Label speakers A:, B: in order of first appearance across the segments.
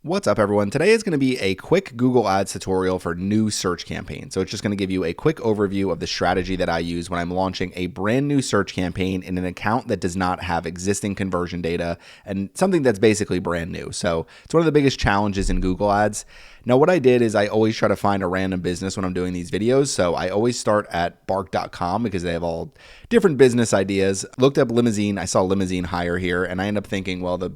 A: What's up, everyone? Today is going to be a quick Google Ads tutorial for new search campaigns. So it's just going to give you a quick overview of the strategy that I use when I'm launching a brand new search campaign in an account that does not have existing conversion data and something that's basically brand new. So it's one of the biggest challenges in Google Ads. Now, what I did is I always try to find a random business when I'm doing these videos. So I always start at bark.com because they have all different business ideas. Looked up limousine. I saw limousine hire here, and I end up thinking, well, the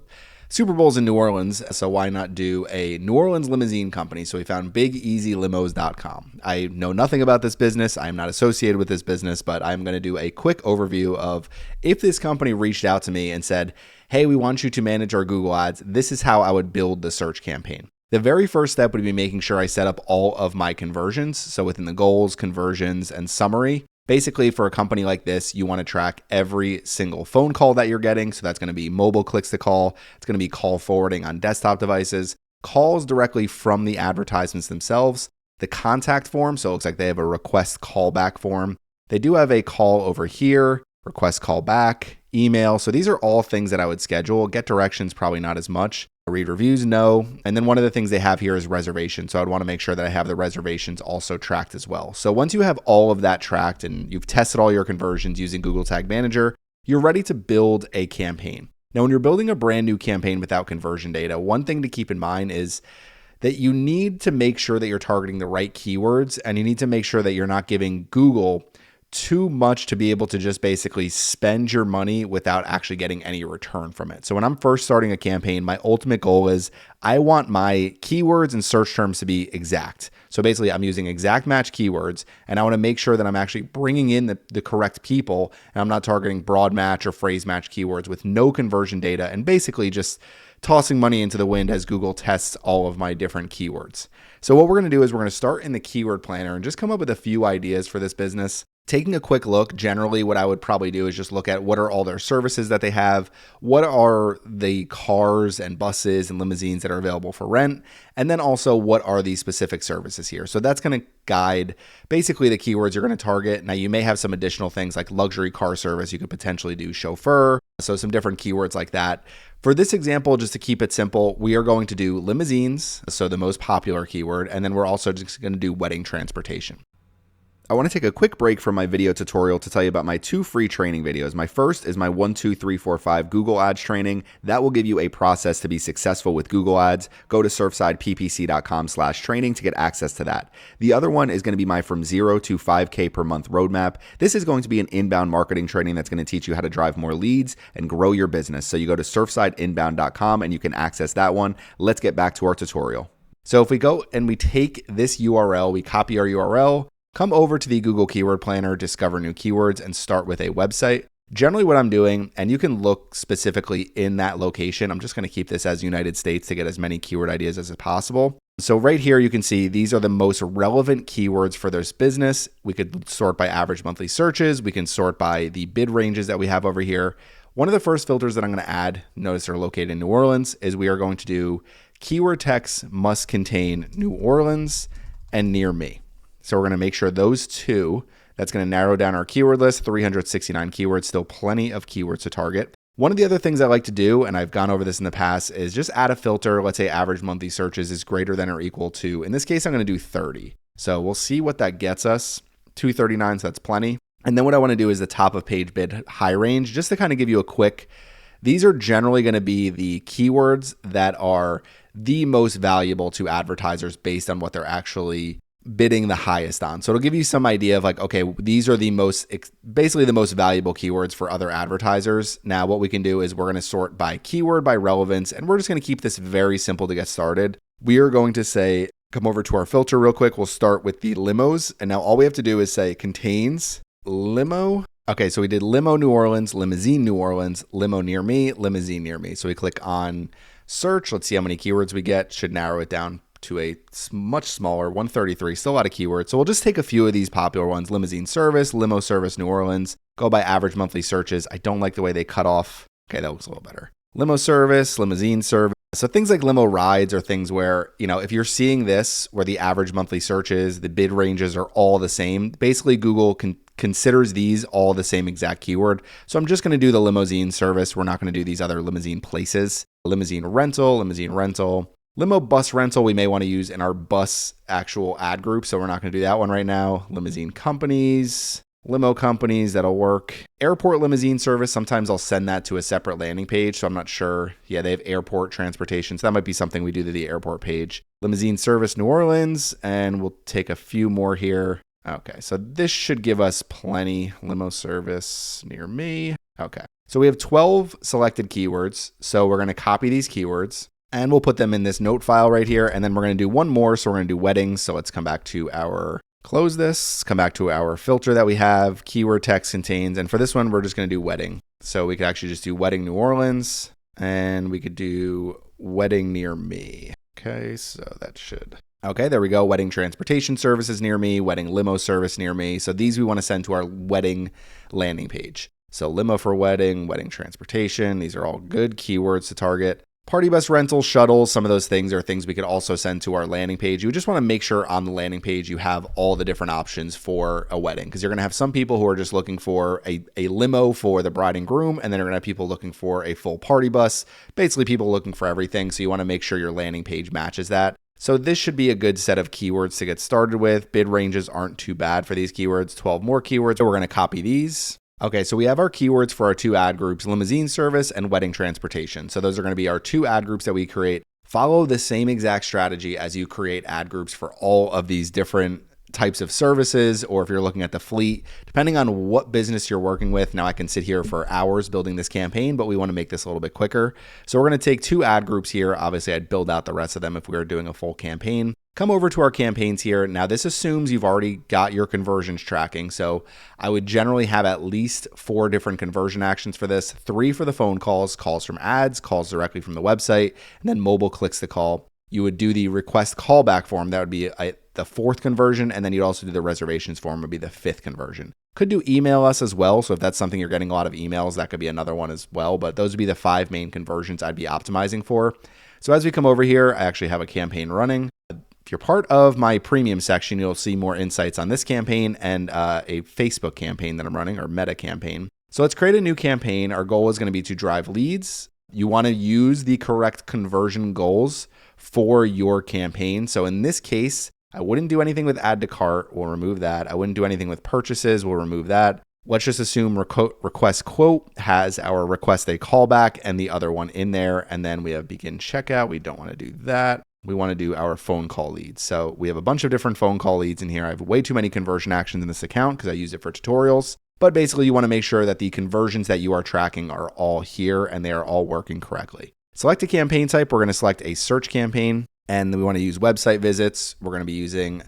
A: Super Bowl's in New Orleans, so why not do a New Orleans limousine company? So we found bigeasylimos.com. I know nothing about this business. I am not associated with this business, but I'm going to do a quick overview of if this company reached out to me and said, hey, we want you to manage our Google Ads. This is how I would build the search campaign. The very first step would be making sure I set up all of my conversions. So within the goals, conversions, and summary. Basically, for a company like this, you want to track every single phone call that you're getting. So that's going to be mobile clicks to call. It's going to be call forwarding on desktop devices, calls directly from the advertisements themselves, the contact form. So it looks like they have a request callback form. They do have a call over here, request callback, email. So these are all things that I would schedule. Get directions, probably not as much. Read reviews, no. And then one of the things they have here is reservations. So I'd want to make sure that I have the reservations also tracked as well. So once you have all of that tracked and you've tested all your conversions using Google Tag Manager, you're ready to build a campaign. Now, when you're building a brand new campaign without conversion data, one thing to keep in mind is that you need to make sure that you're targeting the right keywords, and you need to make sure that you're not giving Google too much to be able to just basically spend your money without actually getting any return from it. So when I'm first starting a campaign, my ultimate goal is I want my keywords and search terms to be exact. So basically I'm using exact match keywords, and I want to make sure that I'm actually bringing in the correct people, and I'm not targeting broad match or phrase match keywords with no conversion data and basically just tossing money into the wind as Google tests all of my different keywords. So what we're going to do is we're going to start in the keyword planner and just come up with a few ideas for this business. Taking a quick look, generally what I would probably do is just look at what are all their services that they have, what are the cars and buses and limousines that are available for rent, and then also what are these specific services here. So that's going to guide basically the keywords you're going to target. Now you may have some additional things like luxury car service. You could potentially do chauffeur. So some different keywords like that. For this example, just to keep it simple, we are going to do limousines, so the most popular keyword, and then we're also just going to do wedding transportation. I want to take a quick break from my video tutorial to tell you about my 2 free training videos. My first is my 1, 2, 3, 4, 5 Google Ads training. That will give you a process to be successful with Google Ads. Go to surfsideppc.com/training to get access to that. The other one is going to be my from 0 to 5K per month roadmap. This is going to be an inbound marketing training that's going to teach you how to drive more leads and grow your business. So you go to surfsideinbound.com and you can access that one. Let's get back to our tutorial. So if we go and we take this URL, we copy our URL, come over to the Google Keyword Planner, discover new keywords, and start with a website. Generally what I'm doing, and you can look specifically in that location, I'm just going to keep this as United States to get as many keyword ideas as possible. So right here you can see these are the most relevant keywords for this business. We could sort by average monthly searches. We can sort by the bid ranges that we have over here. One of the first filters that I'm going to add, notice they're located in New Orleans, is we are going to do keyword text must contain New Orleans and near me. So we're going to make sure those two, that's going to narrow down our keyword list, 369 keywords, still plenty of keywords to target. One of the other things I like to do, and I've gone over this in the past, is just add a filter. Let's say average monthly searches is greater than or equal to, in this case, I'm going to do 30. So we'll see what that gets us. 239, so that's plenty. And then what I want to do is the top of page bid high range, just to kind of give you a quick, these are generally going to be the keywords that are the most valuable to advertisers based on what they're actually bidding the highest on. So it'll give you some idea of like, okay, these are the basically the most valuable keywords for other advertisers. Now what we can do is we're going to sort by keyword, by relevance, and we're just going to keep this very simple to get started. We are going to say, come over to our filter real quick. We'll start with the limos. And now all we have to do is say contains limo. Okay, so we did limo New Orleans, limousine New Orleans, limo near me, limousine near me. So we click on search. Let's see how many keywords we get. Should narrow it down to a much smaller 133, still a lot of keywords. So we'll just take a few of these popular ones, limousine service, limo service, New Orleans, go by average monthly searches. I don't like the way they cut off. Okay, that looks a little better. Limo service, limousine service. So things like limo rides are things where, if you're seeing this, where the average monthly searches, the bid ranges are all the same, basically Google considers these all the same exact keyword. So I'm just going to do the limousine service. We're not going to do these other limousine places. Limousine rental, Limo bus rental, we may want to use in our bus actual ad group, so we're not going to do that one right now. Limousine companies, limo companies, that'll work. Airport limousine service, sometimes I'll send that to a separate landing page, so I'm not sure. Yeah, they have airport transportation, so that might be something we do to the airport page. Limousine service New Orleans, and we'll take a few more here. Okay, so this should give us plenty. Limo service near me. Okay, so we have 12 selected keywords, so we're going to copy these keywords. And we'll put them in this note file right here. And then we're going to do one more. So we're going to do weddings. So let's come back to close this, come back to our filter that we have, keyword text contains. And for this one, we're just going to do wedding. So we could actually just do wedding New Orleans, and we could do wedding near me. Okay, so that should. Okay, there we go. Wedding transportation services near me, wedding limo service near me. So these we want to send to our wedding landing page. So limo for wedding, wedding transportation. These are all good keywords to target. Party bus rental, shuttles, some of those things are things we could also send to our landing page. You just want to make sure on the landing page you have all the different options for a wedding, because you're going to have some people who are just looking for a limo for the bride and groom, and then you're going to have people looking for a full party bus, basically people looking for everything. So you want to make sure your landing page matches that. So this should be a good set of keywords to get started with. Bid ranges aren't too bad for these keywords, 12 more keywords. So we're going to copy these. Okay, so we have our keywords for our two ad groups, limousine service and wedding transportation. So those are going to be our two ad groups that we create. Follow the same exact strategy as you create ad groups for all of these different types of services, or if you're looking at the fleet, depending on what business you're working with. Now I can sit here for hours building this campaign, but we want to make this a little bit quicker. So we're going to take two ad groups here. Obviously I'd build out the rest of them if we were doing a full campaign. Come over to our campaigns here. Now this assumes you've already got your conversions tracking. So I would generally have at least 4 different conversion actions for this, 3 for the phone calls, calls from ads, calls directly from the website, and then mobile clicks to call. You would do the request callback form. That would be the 4th conversion. And then you'd also do the reservations form would be the 5th conversion. Could do email us as well. So if that's something you're getting a lot of emails, that could be another one as well. But those would be the 5 main conversions I'd be optimizing for. So as we come over here, I actually have a campaign running. If you're part of my premium section, you'll see more insights on this campaign and a Facebook campaign that I'm running, or meta campaign. So let's create a new campaign. Our goal is going to be to drive leads. You want to use the correct conversion goals for your campaign. So in this case, I wouldn't do anything with add to cart. We'll remove that. I wouldn't do anything with purchases. We'll remove that. Let's just assume request quote has our request a callback and the other one in there. And then we have begin checkout. We don't want to do that. We want to do our phone call leads. So we have a bunch of different phone call leads in here. I have way too many conversion actions in this account because I use it for tutorials. But basically you want to make sure that the conversions that you are tracking are all here and they are all working correctly. Select a campaign type. We're going to select a search campaign, and then we want to use website visits. We're going to be using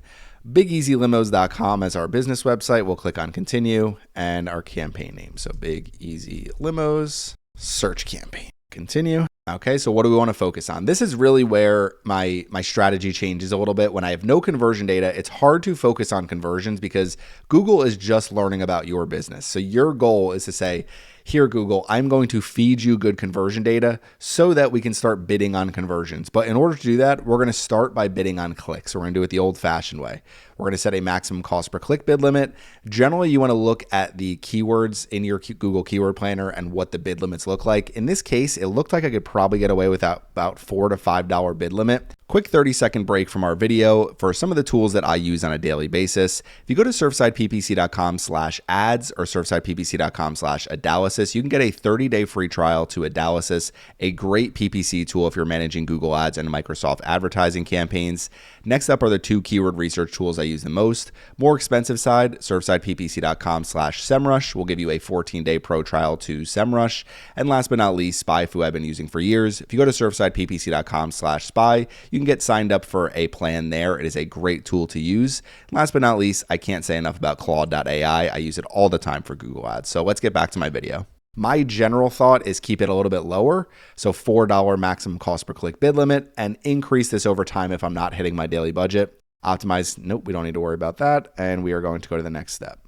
A: BigEasyLimos.com as our business website. We'll click on continue and our campaign name. So Big Easy Limos search campaign. Continue. Okay, so what do we want to focus on? This is really where my strategy changes a little bit. When I have no conversion data, it's hard to focus on conversions because Google is just learning about your business. So your goal is to say, here, Google, I'm going to feed you good conversion data so that we can start bidding on conversions. But in order to do that, we're going to start by bidding on clicks. We're going to do it the old-fashioned way. We're going to set a maximum cost per click bid limit. Generally, you want to look at the keywords in your Google Keyword Planner and what the bid limits look like. In this case, it looked like I could probably get away with about $4 to $5 bid limit. Quick 30-second break from our video for some of the tools that I use on a daily basis. If you go to surfsideppc.com/ads or surfsideppc.com/Adalysys, you can get a 30-day free trial to Adalysys, a great PPC tool if you're managing Google Ads and Microsoft advertising campaigns. Next up are the 2 keyword research tools I use the most. More expensive side, surfsideppc.com/SEMrush will give you a 14-day pro trial to SEMrush. And last but not least, SpyFu I've been using for years. If you go to surfsideppc.com/spy, you can get signed up for a plan there. It is a great tool to use. Last but not least, I can't say enough about Claude.ai. I use it all the time for Google Ads. So let's get back to my video. My general thought is keep it a little bit lower. So $4 maximum cost per click bid limit, and increase this over time if I'm not hitting my daily budget. Optimize, nope, we don't need to worry about that. And we are going to go to the next step.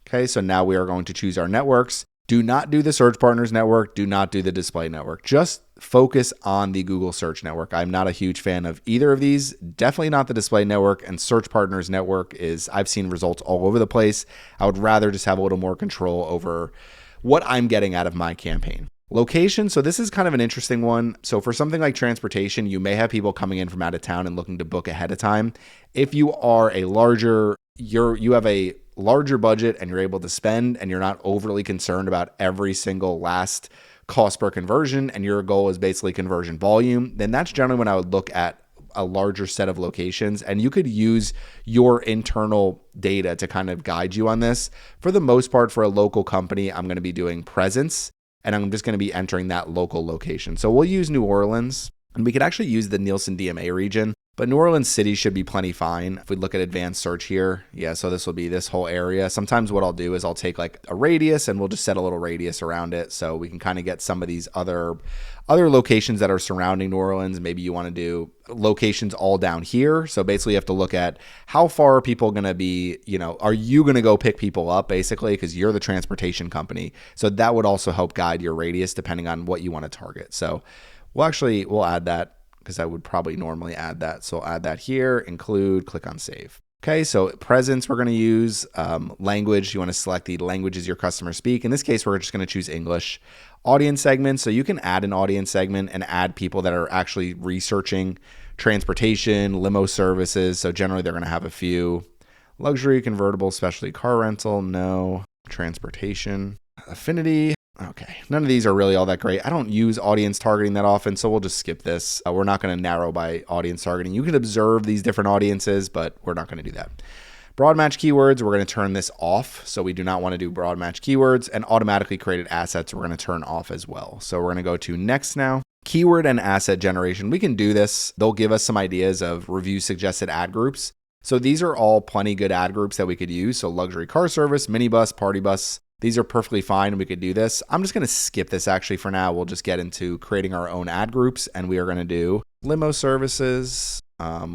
A: Okay, so now we are going to choose our networks. Do not do the Search Partners Network. Do not do the Display Network. Just focus on the Google Search Network. I'm not a huge fan of either of these. Definitely not the Display Network, and Search Partners Network I've seen results all over the place. I would rather just have a little more control over what I'm getting out of my campaign. Location. So this is kind of an interesting one. So for something like transportation, you may have people coming in from out of town and looking to book ahead of time. If you are you have a larger budget and you're able to spend and you're not overly concerned about every single last cost per conversion and your goal is basically conversion volume, then that's generally when I would look at a larger set of locations, and you could use your internal data to kind of guide you on this. For the most part, for a local company, I'm going to be doing presence, and I'm just going to be entering that local location. So we'll use New Orleans, and we could actually use the Nielsen DMA region, but New Orleans City should be plenty fine. If we look at advanced search here, yeah, so this will be this whole area. Sometimes what I'll do is I'll take like a radius and we'll just set a little radius around it so we can kind of get some of these other locations that are surrounding New Orleans. Maybe you want to do locations all down here. So basically you have to look at how far are people going to be, are you going to go pick people up basically because you're the transportation company. So that would also help guide your radius depending on what you want to target. So we'll add that because I would probably normally add that. So I'll add that here, include, click on save. Okay, so presence we're going to use. Language, you want to select the languages your customers speak. In this case, we're just going to choose English. Audience segments, so you can add an audience segment and add people that are actually researching transportation, limo services. So generally they're going to have a few. Luxury, convertible, specialty car rental, no. Transportation, affinity. Okay, none of these are really all that great. I don't use audience targeting that often, so we'll just skip this. We're not going to narrow by audience targeting. You can observe these different audiences, but we're not going to do that. Broad match keywords, we're going to turn this off. So we do not want to do broad match keywords, and automatically created assets we're going to turn off as well. So we're going to go to next now. Keyword and asset generation. We can do this. They'll give us some ideas of review suggested ad groups. So these are all plenty good ad groups that we could use. So luxury car service, minibus, party bus. These are perfectly fine. We could do this. I'm just going to skip this actually for now. We'll just get into creating our own ad groups, and we are going to do limo services.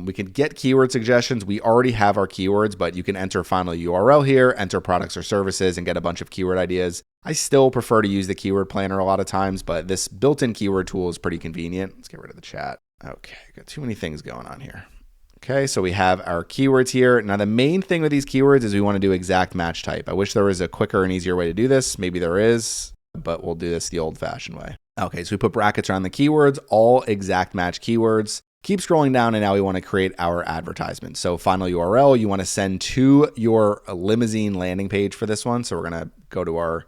A: We can get keyword suggestions. We already have our keywords, but you can enter final URL here, enter products or services, and get a bunch of keyword ideas. I still prefer to use the keyword planner a lot of times, but this built-in keyword tool is pretty convenient. Let's get rid of the chat. Okay, got too many things going on here. Okay, so we have our keywords here. Now, the main thing with these keywords is we want to do exact match type. I wish there was a quicker and easier way to do this. Maybe there is, but we'll do this the old-fashioned way. Okay, so we put brackets around the keywords, all exact match keywords. Keep scrolling down, and now we want to create our advertisement. So final URL, you want to send to your limousine landing page for this one. So we're going to go to and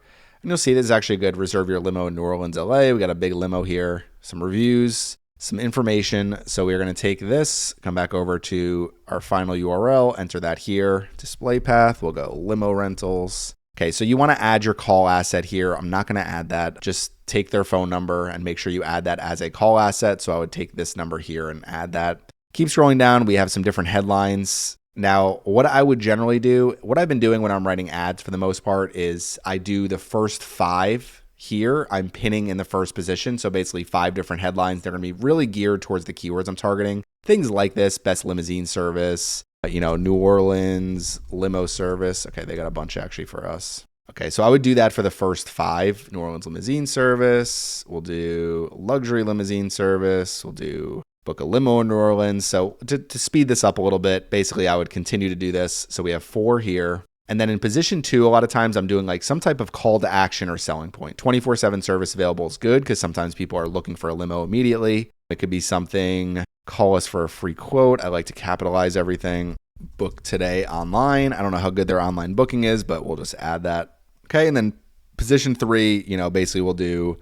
A: you'll see this is actually good. Reserve your limo in New Orleans, LA. We got a big limo here, some reviews, some information. So we're going to take this, come back over to our final URL, enter that here, display path. We'll go limo rentals. Okay, so you want to add your call asset here. I'm not going to add that. Just take their phone number and make sure you add that as a call asset. So I would take this number here and add that. Keep scrolling down. We have some different headlines. Now, what I would generally do, what I've been doing when I'm writing ads for the most part is I do the first 5 here. I'm pinning in the first position. So basically 5 different headlines. They're going to be really geared towards the keywords I'm targeting. Things like this, best limousine service, New Orleans limo service. Okay, they got a bunch actually for us. Okay, so I would do that for the first 5. New Orleans limousine service. We'll do luxury limousine service. We'll do book a limo in New Orleans. So to speed this up a little bit, basically I would continue to do this. So we have 4 here. And then in position 2, a lot of times I'm doing like some type of call to action or selling point. 24/7 service available is good because sometimes people are looking for a limo immediately. It could be something, call us for a free quote. I like to capitalize everything. Book today online. I don't know how good their online booking is, but we'll just add that. Okay, and then position 3, basically we'll do,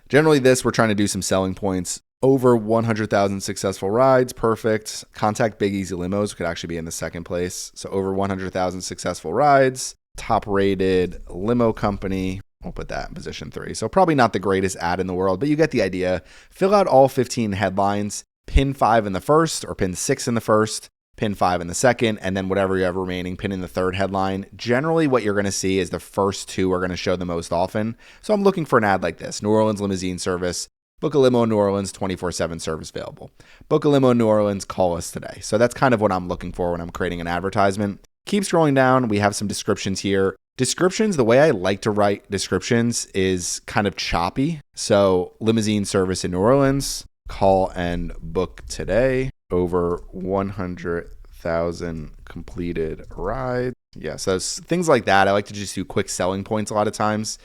A: generally this, we're trying to do some selling points. Over 100,000 successful rides, perfect. Contact Big Easy Limos could actually be in the second place. So over 100,000 successful rides, top rated limo company. We'll put that in position 3. So probably not the greatest ad in the world, but you get the idea. Fill out all 15 headlines, pin 5 in the first or pin 6 in the first, pin 5 in the second, and then whatever you have remaining, pin in the third headline. Generally, what you're going to see is the first 2 are going to show the most often. So I'm looking for an ad like this. New Orleans limousine service. Book a limo in New Orleans, 24/7 service available. Book a limo in New Orleans, call us today. So that's kind of what I'm looking for when I'm creating an advertisement. Keep scrolling down. We have some descriptions here. Descriptions, the way I like to write descriptions is kind of choppy. So limousine service in New Orleans, call and book today. Over 100,000 completed rides. Yeah, so things like that. I like to just do quick selling points a lot of times.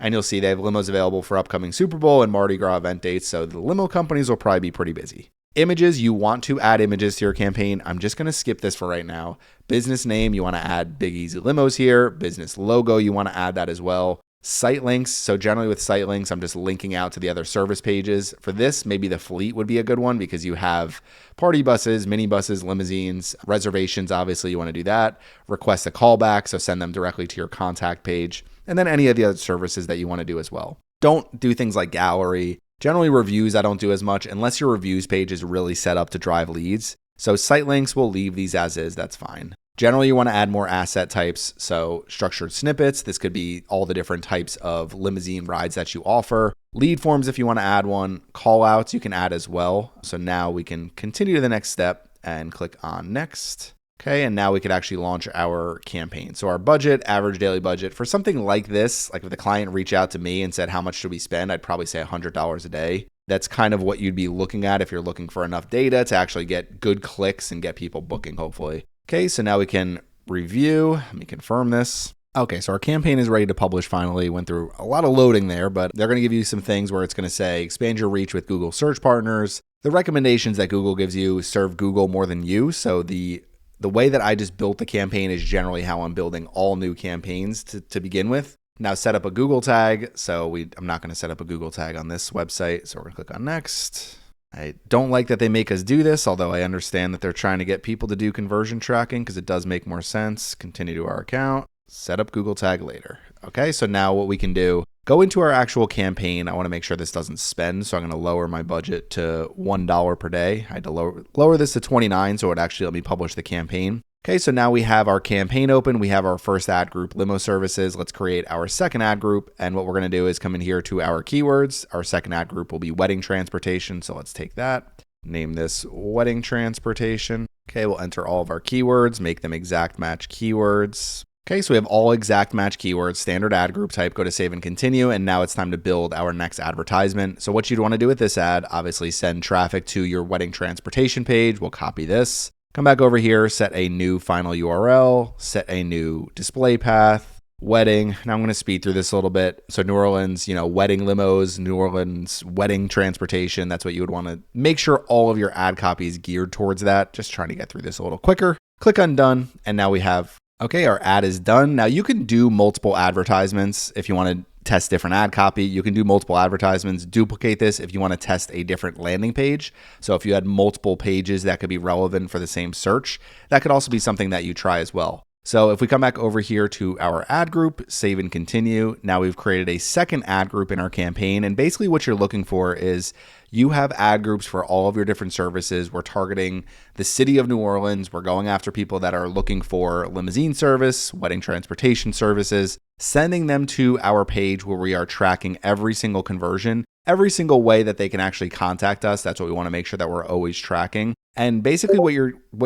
A: and you'll see they have limos available for upcoming Super Bowl and Mardi Gras event dates, so the limo companies will probably be pretty busy. Images, you want to add images to your campaign. I'm just going to skip this for right now. Business name, you want to add Big Easy Limos here. Business logo, you want to add that as well. Site links, so generally with site links, I'm just linking out to the other service pages. For this, maybe the fleet would be a good one because you have party buses, minibuses, limousines, reservations, obviously you want to do that. Request a callback, so send them directly to your contact page. And then any of the other services that you want to do as well. Don't do things like gallery. Generally reviews I don't do as much unless your reviews page is really set up to drive leads. So site links, we'll leave these as is, that's fine. Generally, you want to add more asset types, so structured snippets. This could be all the different types of limousine rides that you offer. Lead forms, if you want to add one. Call outs, you can add as well. So now we can continue to the next step and click on next. Okay, and now we could actually launch our campaign. So our budget, average daily budget, for something like this, like if the client reached out to me and said, how much should we spend? I'd probably say $100 a day. That's kind of what you'd be looking at if you're looking for enough data to actually get good clicks and get people booking, hopefully. Okay, so now we can review. Let me confirm this. Okay, so our campaign is ready to publish finally. Went through a lot of loading there, but they're going to give you some things where it's going to say expand your reach with Google search partners. The recommendations that Google gives you serve Google more than you. So the way that I just built the campaign is generally how I'm building all new campaigns to begin with. Now set up a Google tag. So I'm not going to set up a Google tag on this website. So we're going to click on next. I don't like that they make us do this, although I understand that they're trying to get people to do conversion tracking because it does make more sense. Continue to our account, set up Google tag later. Okay, so now what we can do, go into our actual campaign. I want to make sure this doesn't spend, so I'm going to lower my budget to $1 per day. I had to lower this to 29, so it actually let me publish the campaign. Okay, so now we have our campaign open. We have our first ad group, limo services. Let's create our second ad group. And what we're going to do is come in here to our keywords. Our second ad group will be wedding transportation. So let's take that, name this wedding transportation. Okay, we'll enter all of our keywords, make them exact match keywords. Okay, so we have all exact match keywords, standard ad group type, go to save and continue. And now it's time to build our next advertisement. So what you'd want to do with this ad, obviously send traffic to your wedding transportation page. We'll copy this. Come back over here, set a new final URL, set a new display path, wedding. Now I'm going to speed through this a little bit. So New Orleans, wedding limos, New Orleans wedding transportation. That's what you would want to make sure all of your ad copy is geared towards that. Just trying to get through this a little quicker. Click on done. And now we have, okay, our ad is done. Now you can do multiple advertisements if you want to test different ad copy. You can do multiple advertisements, duplicate this if you want to test a different landing page. So if you had multiple pages that could be relevant for the same search, that could also be something that you try as well. So if we come back over here to our ad group, save and continue, now we've created a second ad group in our campaign. And basically what you're looking for is you have ad groups for all of your different services. We're targeting the city of New Orleans. We're going after people that are looking for limousine service, wedding transportation services, sending them to our page where we are tracking every single conversion, every single way that they can actually contact us. That's what we want to make sure that we're always tracking. And basically what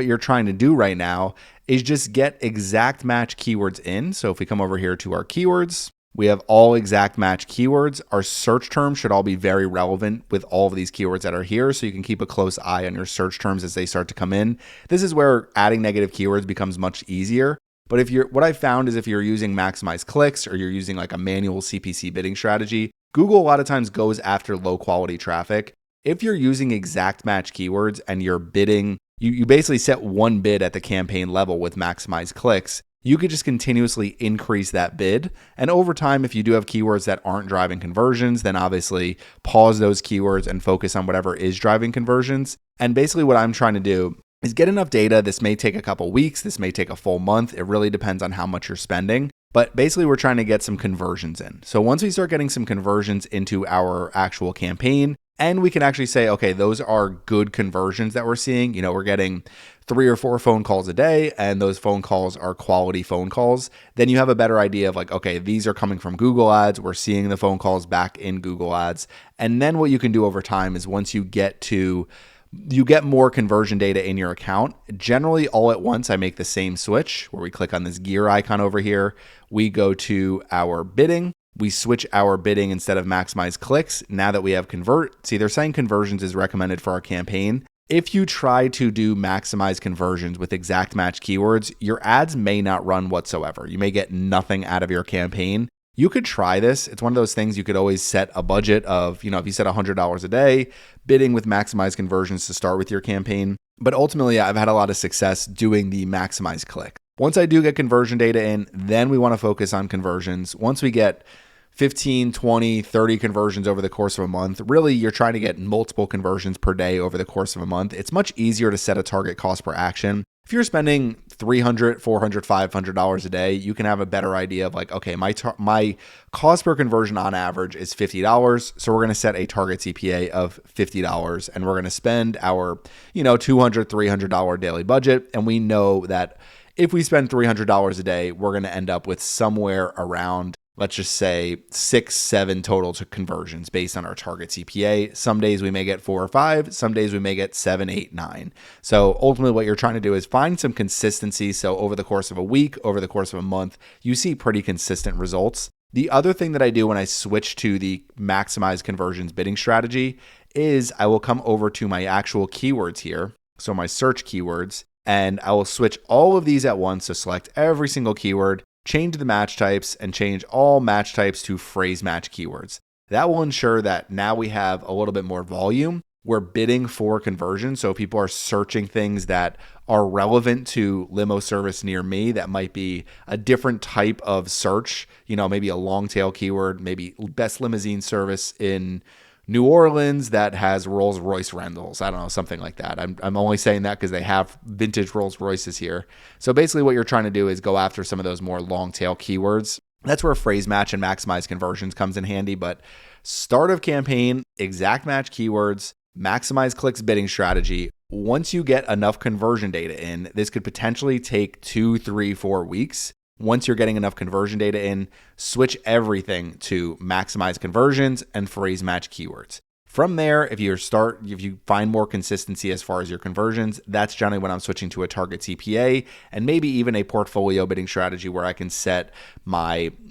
A: you're trying to do right now is just get exact match keywords in. So if we come over here to our keywords, we have all exact match keywords. Our search terms should all be very relevant with all of these keywords that are here. So you can keep a close eye on your search terms as they start to come in. This is where adding negative keywords becomes much easier. But what I found is if you're using maximize clicks or you're using like a manual CPC bidding strategy, Google a lot of times goes after low quality traffic. If you're using exact match keywords and you're bidding, you basically set one bid at the campaign level with maximize clicks, you could just continuously increase that bid. And over time, if you do have keywords that aren't driving conversions, then obviously pause those keywords and focus on whatever is driving conversions. And basically what I'm trying to do is get enough data. This may take a couple weeks. This may take a full month. It really depends on how much you're spending. But basically, we're trying to get some conversions in. So once we start getting some conversions into our actual campaign, and we can actually say, okay, those are good conversions that we're seeing. We're getting 3 or 4 phone calls a day, and those phone calls are quality phone calls. Then you have a better idea of like, okay, these are coming from Google Ads. We're seeing the phone calls back in Google Ads. And then what you can do over time is once you get more conversion data in your account. Generally, all at once, I make the same switch where we click on this gear icon over here. We go to our bidding. We switch our bidding instead of maximize clicks. Now that we have see, they're saying conversions is recommended for our campaign. If you try to do maximize conversions with exact match keywords, your ads may not run whatsoever. You may get nothing out of your campaign. You could try this. It's one of those things you could always set a budget of, if you set $100 a day, bidding with maximize conversions to start with your campaign. But ultimately, I've had a lot of success doing the maximize click. Once I do get conversion data in, then we want to focus on conversions. Once we get 15, 20, 30 conversions over the course of a month, really you're trying to get multiple conversions per day over the course of a month. It's much easier to set a target cost per action. If you're spending $300, $400, $500 a day, you can have a better idea of like, okay, my cost per conversion on average is $50. So we're going to set a target CPA of $50 and we're going to spend our, $200, $300 daily budget. And we know that if we spend $300 a day, we're going to end up with somewhere around, let's just say 6, 7 total to conversions based on our target CPA. Some days we may get 4 or 5. Some days we may get 7, 8, 9. So ultimately what you're trying to do is find some consistency. So over the course of a week, over the course of a month, you see pretty consistent results. The other thing that I do when I switch to the maximize conversions bidding strategy is I will come over to my actual keywords here. So my search keywords, and I will switch all of these at once. So select every single keyword, change the match types, and change all match types to phrase match keywords. That will ensure that now we have a little bit more volume. We're bidding for conversion. So people are searching things that are relevant to limo service near me. That might be a different type of search, maybe a long tail keyword, maybe best limousine service in New Orleans that has Rolls-Royce rentals. I don't know, something like that. I'm only saying that because they have vintage Rolls-Royces here. So basically what you're trying to do is go after some of those more long tail keywords. That's where phrase match and maximize conversions comes in handy. But start of campaign, exact match keywords, maximize clicks bidding strategy. Once you get enough conversion data in, this could potentially take 2, 3, 4 weeks. Once you're getting enough conversion data in, switch everything to maximize conversions and phrase match keywords. From there, if you find more consistency as far as your conversions, that's generally when I'm switching to a target CPA and maybe even a portfolio bidding strategy where I can set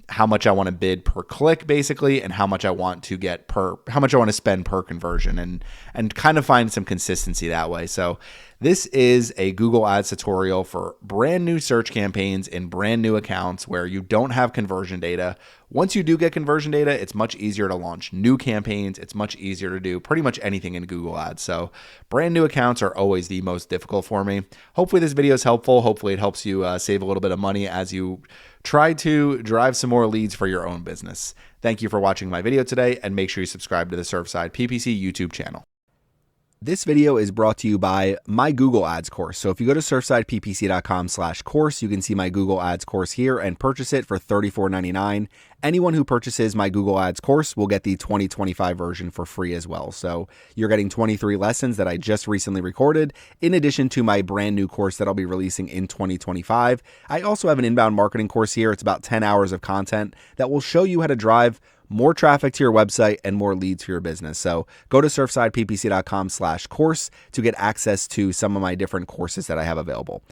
A: how much I want to bid per click basically, and how much I want to spend per conversion, and kind of find some consistency that way. So this is a Google Ads tutorial for brand new search campaigns in brand new accounts where you don't have conversion data. Once you do get conversion data, it's much easier to launch new campaigns. It's much easier to do pretty much anything in Google Ads. So brand new accounts are always the most difficult for me. Hopefully this video is helpful. Hopefully it helps you save a little bit of money as you try to drive some more leads for your own business. Thank you for watching my video today, and make sure you subscribe to the Surfside PPC YouTube channel. This video is brought to you by my Google Ads course. So if you go to surfsideppc.com/course, you can see my Google Ads course here and purchase it for $34.99. Anyone who purchases my Google Ads course will get the 2025 version for free as well. So you're getting 23 lessons that I just recently recorded, in addition to my brand new course that I'll be releasing in 2025. I also have an inbound marketing course here. It's about 10 hours of content that will show you how to drive more traffic to your website and more leads for your business. So go to surfsideppc.com/course to get access to some of my different courses that I have available.